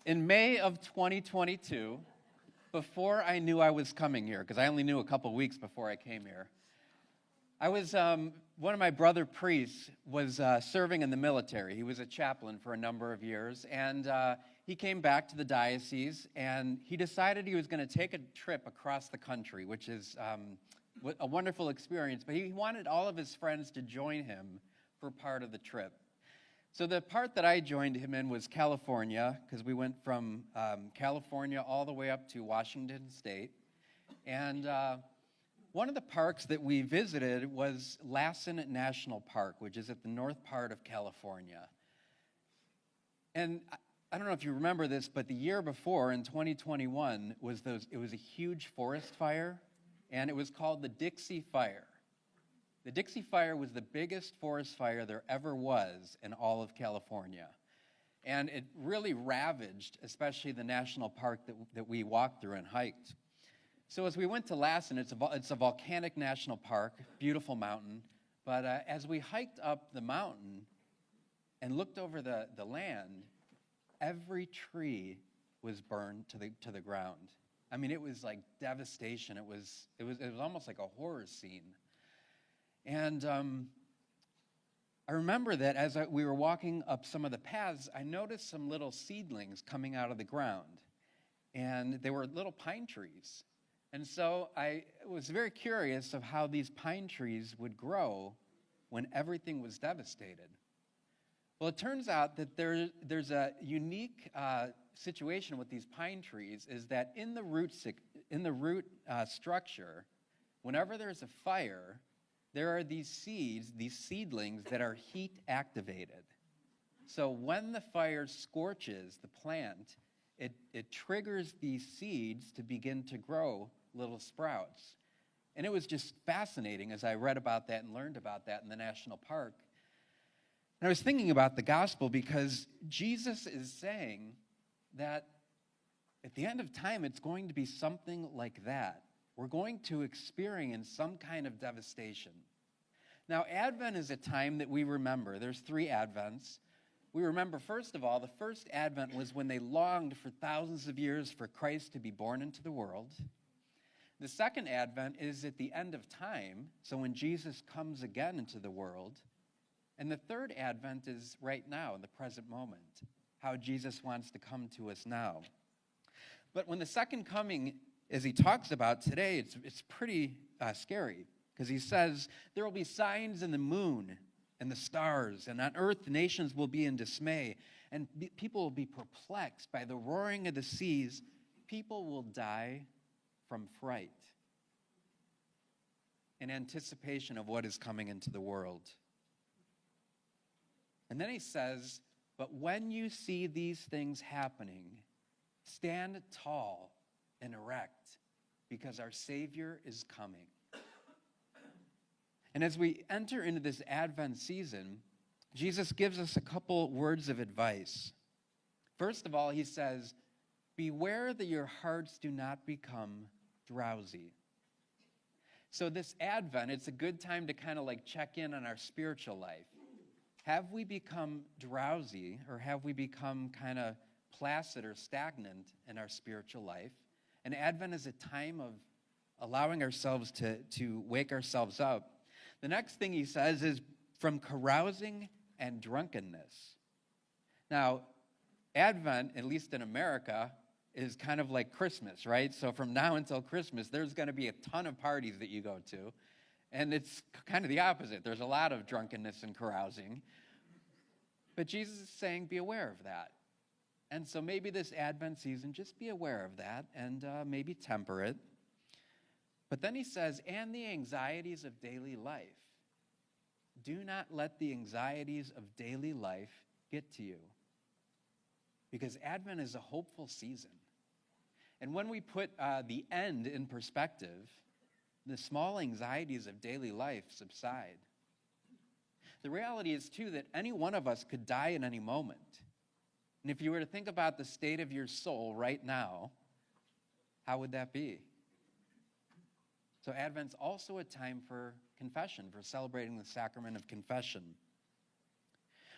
In May of 2022, before I knew I was coming here, because I only knew a couple weeks before I came here, I was, one of my brother priests was serving in the military. He was a chaplain for a number of years, and he came back to the diocese, and he decided he was going to take a trip across the country, which is a wonderful experience, but he wanted all of his friends to join him for part of the trip. So the part that I joined him in was California, because we went from California all the way up to Washington State. And one of the parks that we visited was Lassen National Park, which is at the north part of California. And I don't know if you remember this, but the year before, in 2021, it was a huge forest fire, and it was called the Dixie Fire. The Dixie Fire was the biggest forest fire there ever was in all of California. And it really ravaged, especially the national park that we walked through and hiked. So as we went to Lassen, it's a volcanic national park, beautiful mountain. But as we hiked up the mountain and looked over the land, every tree was burned to the ground. I mean, it was like devastation. It was almost like a horror scene. And I remember that as we were walking up some of the paths, I noticed some little seedlings coming out of the ground. And they were little pine trees. And so I was very curious of how these pine trees would grow when everything was devastated. Well, it turns out that there's a unique situation with these pine trees, is that in the root structure, whenever there's a fire, there are these seedlings that are heat activated. So when the fire scorches the plant, it triggers these seeds to begin to grow little sprouts. And it was just fascinating as I read about that and learned about that in the national park. And I was thinking about the gospel because Jesus is saying that at the end of time, it's going to be something like that. We're going to experience some kind of devastation. Now, Advent is a time that we remember. There's 3 Advents. We remember, first of all, the first Advent was when they longed for thousands of years for Christ to be born into the world. The second Advent is at the end of time, so when Jesus comes again into the world. And the third Advent is right now, in the present moment, how Jesus wants to come to us now. But when the second coming, as he talks about today, it's pretty scary, because he says, there will be signs in the moon and the stars, and on earth the nations will be in dismay, and people will be perplexed by the roaring of the seas. People will die from fright in anticipation of what is coming into the world. And then he says, but when you see these things happening, stand tall and erect, because our Savior is coming. And as we enter into this Advent season, Jesus gives us a couple words of advice. First of all, he says, beware that your hearts do not become drowsy. So this Advent, it's a good time to kind of like check in on our spiritual life. Have we become drowsy, or have we become kind of placid or stagnant in our spiritual life? And Advent is a time of allowing ourselves to wake ourselves up. The next thing he says is from carousing and drunkenness. Now, Advent, at least in America, is kind of like Christmas, right? So from now until Christmas, there's going to be a ton of parties that you go to. And it's kind of the opposite. There's a lot of drunkenness and carousing. But Jesus is saying, be aware of that. And so maybe this Advent season, just be aware of that and maybe temper it. But then he says, and the anxieties of daily life. Do not let the anxieties of daily life get to you. Because Advent is a hopeful season. And when we put the end in perspective, the small anxieties of daily life subside. The reality is, too, that any one of us could die at any moment. And if you were to think about the state of your soul right now, how would that be? So Advent's also a time for confession, for celebrating the sacrament of confession.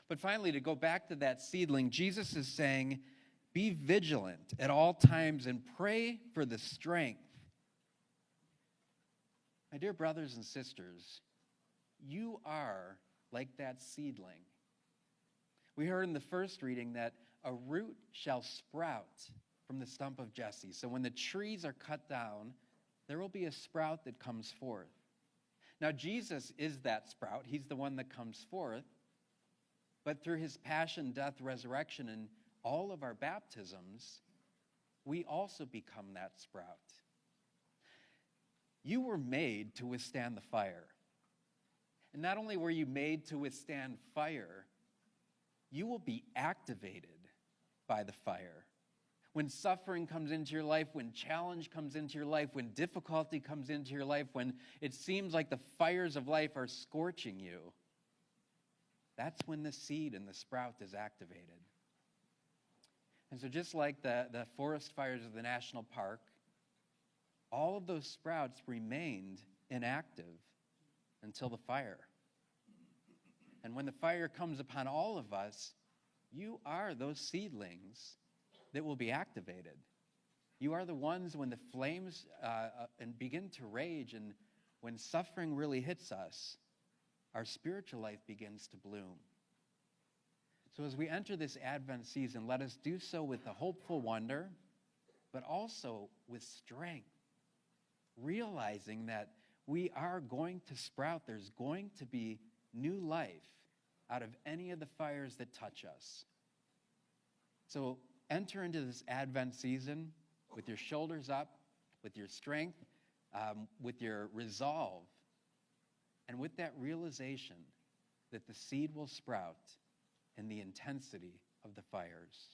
But finally, to go back to that seedling, Jesus is saying, Be vigilant at all times and pray for the strength. My dear brothers and sisters, you are like that seedling. We heard in the first reading that a root shall sprout from the stump of Jesse. So when the trees are cut down, there will be a sprout that comes forth. Now, Jesus is that sprout. He's the one that comes forth. But through his passion, death, resurrection, and all of our baptisms, we also become that sprout. You were made to withstand the fire. And not only were you made to withstand fire, you will be activated by the fire. When suffering comes into your life, when challenge comes into your life, when difficulty comes into your life, when it seems like the fires of life are scorching you, that's when the seed and the sprout is activated. And so just like the forest fires of the national park, all of those sprouts remained inactive until the fire. And when the fire comes upon all of us, you are those seedlings that will be activated. You are the ones when the flames and begin to rage, and when suffering really hits us, our spiritual life begins to bloom. So as we enter this Advent season, let us do so with a hopeful wonder, but also with strength, realizing that we are going to sprout. There's going to be new life out of any of the fires that touch us. So enter into this Advent season with your shoulders up, with your strength, with your resolve, and with that realization that the seed will sprout in the intensity of the fires.